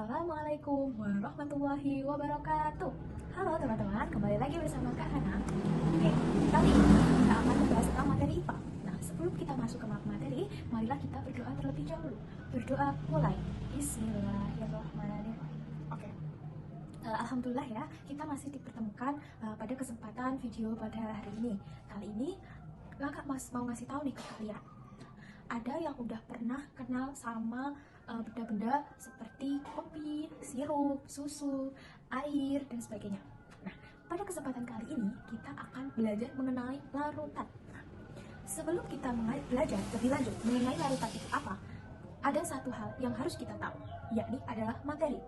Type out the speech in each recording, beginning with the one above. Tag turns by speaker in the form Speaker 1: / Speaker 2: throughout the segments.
Speaker 1: Assalamualaikum warahmatullahi wabarakatuh. Halo teman-teman, kembali lagi bersama Kak Hana. Oke, kali ini kita akan membahas tentang materi IPA. Nah, sebelum kita masuk ke materi, marilah kita berdoa terlebih dahulu. Berdoa mulai. Bismillahirrahmanirrahim. Oke. Alhamdulillah ya, kita masih dipertemukan pada kesempatan video pada hari ini. Kali ini Kakak mau ngasih tahu nih ke kalian. Ada yang udah pernah kenal sama benda-benda seperti kopi, sirup, susu, air, dan sebagainya. Nah, pada kesempatan kali ini kita akan belajar mengenai larutan. Sebelum kita belajar lebih lanjut mengenai larutan itu apa, ada satu hal yang harus kita tahu, yakni adalah materi.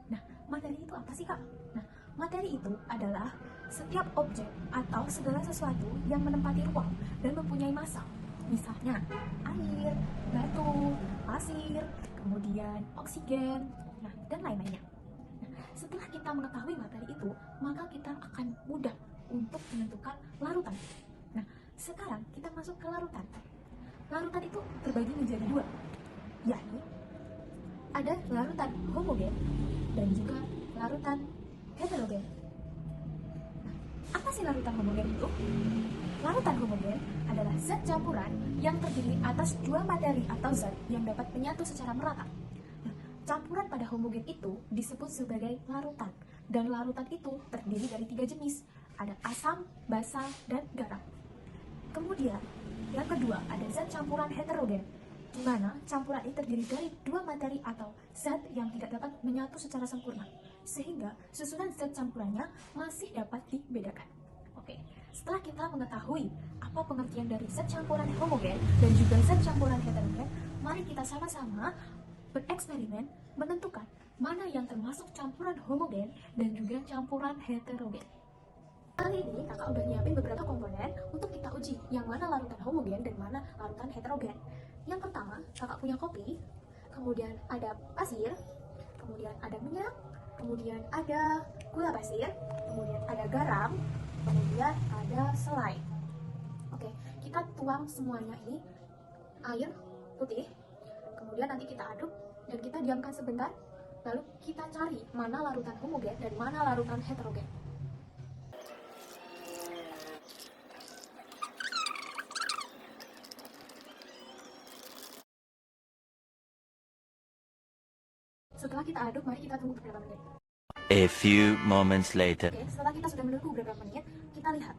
Speaker 1: Nah, materi itu apa sih, Kak? Nah, materi itu adalah setiap objek atau segala sesuatu yang menempati ruang dan mempunyai massa. Misalnya air, batu, pasir, kemudian oksigen, dan lain-lainnya. Nah, setelah kita mengetahui materi itu, maka kita akan mudah untuk menentukan larutan. Nah, sekarang kita masuk ke larutan. Larutan itu terbagi menjadi dua, yakni ada larutan homogen dan juga larutan heterogen. Nah, apa sih larutan homogen itu? Larutan homogen adalah zat campuran yang terdiri atas dua materi atau zat yang dapat menyatu secara merata. Nah, campuran pada homogen itu disebut sebagai larutan, dan larutan itu terdiri dari tiga jenis, ada asam, basa, dan garam. Kemudian, yang kedua ada zat campuran heterogen, di mana campuran ini terdiri dari dua materi atau zat yang tidak dapat menyatu secara sempurna, sehingga susunan zat campurannya masih dapat dibedakan. Oke, setelah kita mengetahui apa pengertian dari zat campuran homogen dan juga zat campuran heterogen, mari kita sama-sama bereksperimen menentukan mana yang termasuk campuran homogen dan juga campuran heterogen. Kali ini kakak udah nyiapin beberapa komponen untuk kita uji yang mana larutan homogen dan mana larutan heterogen. Yang pertama, kakak punya kopi, kemudian ada pasir, kemudian ada minyak, kemudian ada gula pasir, kemudian ada garam, kemudian ada selai. Oke, kita tuang semuanya ini air putih, kemudian nanti kita aduk dan kita diamkan sebentar, lalu kita cari mana larutan homogen dan mana larutan heterogen. Setelah kita aduk, mari kita tunggu beberapa menit.
Speaker 2: A few moments later.
Speaker 1: Oke, setelah kita sudah menunggu beberapa menit, kita lihat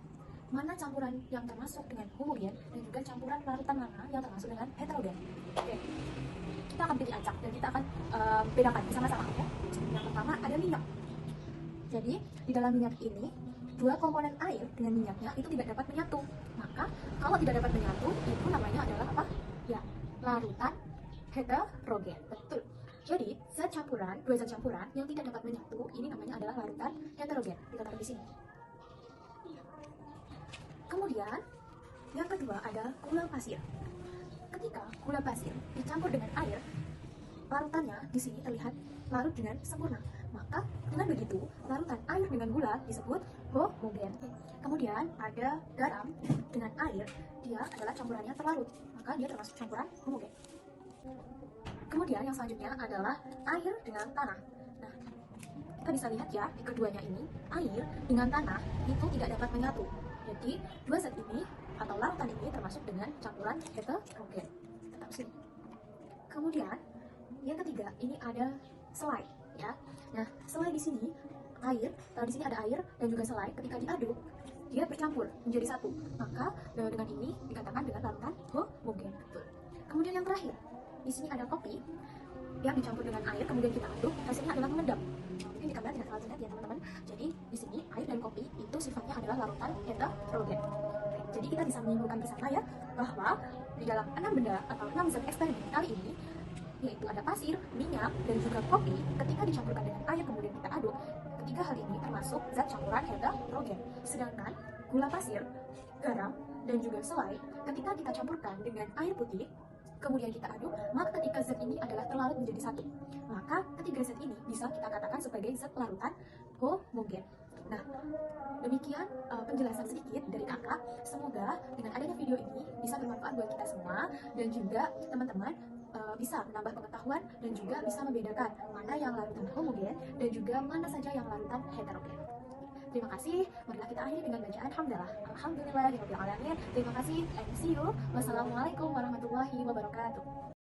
Speaker 1: mana campuran yang termasuk dengan homogen dan juga campuran larutan mana yang termasuk dengan heterogen. Oke, kita akan pilih acak dan kita akan bedakan bersama-sama ya. Yang pertama ada minyak. Jadi di dalam minyak ini dua komponen air dengan minyaknya itu tidak dapat menyatu. Maka kalau tidak dapat menyatu itu namanya adalah apa? Ya, larutan heterogen. Betul. Jadi dua zat campuran yang tidak dapat menyatu ini namanya adalah larutan heterogen. Kita taruh di sini. Kemudian yang kedua ada gula pasir. Ketika gula pasir dicampur dengan air, larutannya di sini terlihat larut dengan sempurna. Maka dengan begitu larutan air dengan gula disebut homogen. Kemudian ada garam dengan air, dia adalah campurannya terlarut, maka dia termasuk campuran homogen. Kemudian yang selanjutnya adalah air dengan tanah. Nah, kita bisa lihat ya di keduanya ini, air dengan tanah itu tidak dapat menyatu. Jadi dua zat ini atau larutan ini termasuk dengan campuran heterogen. Tetap sini. Kemudian yang ketiga ini ada selai ya. Nah, selai di sini di sini ada air dan juga selai. Ketika diaduk dia bercampur menjadi satu. Maka dengan ini dikatakan dengan larutan homogen. Betul. Kemudian yang terakhir, di sini ada kopi yang dicampur dengan air, kemudian kita aduk, hasilnya adalah mengendap. Mungkin di kamera tidak terlalu terlihat ya teman-teman. Jadi di sini air dan kopi itu sifatnya adalah larutan heterogen. Jadi kita bisa menyimpulkan bersama ya bahwa di dalam 6 benda atau 6 zat eksperimen kali ini, yaitu ada pasir, minyak, dan juga kopi, ketika dicampurkan dengan air kemudian kita aduk, ketiga hal ini termasuk zat campuran heterogen. Sedangkan gula pasir, garam, dan juga selai, ketika kita campurkan dengan air putih, kemudian kita aduk, maka ketiga zat ini adalah terlarut menjadi satu. Maka ketiga zat ini bisa kita katakan sebagai zat larutan homogen. Nah, demikian penjelasan sedikit dari kakak. Semoga dengan adanya video ini bisa bermanfaat buat kita semua dan juga teman-teman bisa menambah pengetahuan dan juga bisa membedakan mana yang larutan homogen dan juga mana saja yang larutan heterogen. Terima kasih. Marilah kita akhiri dengan bacaan hamdalah. Alhamdulillahirabbil alamin. Terima kasih and see you. Wassalamualaikum warahmatullahi wabarakatuh.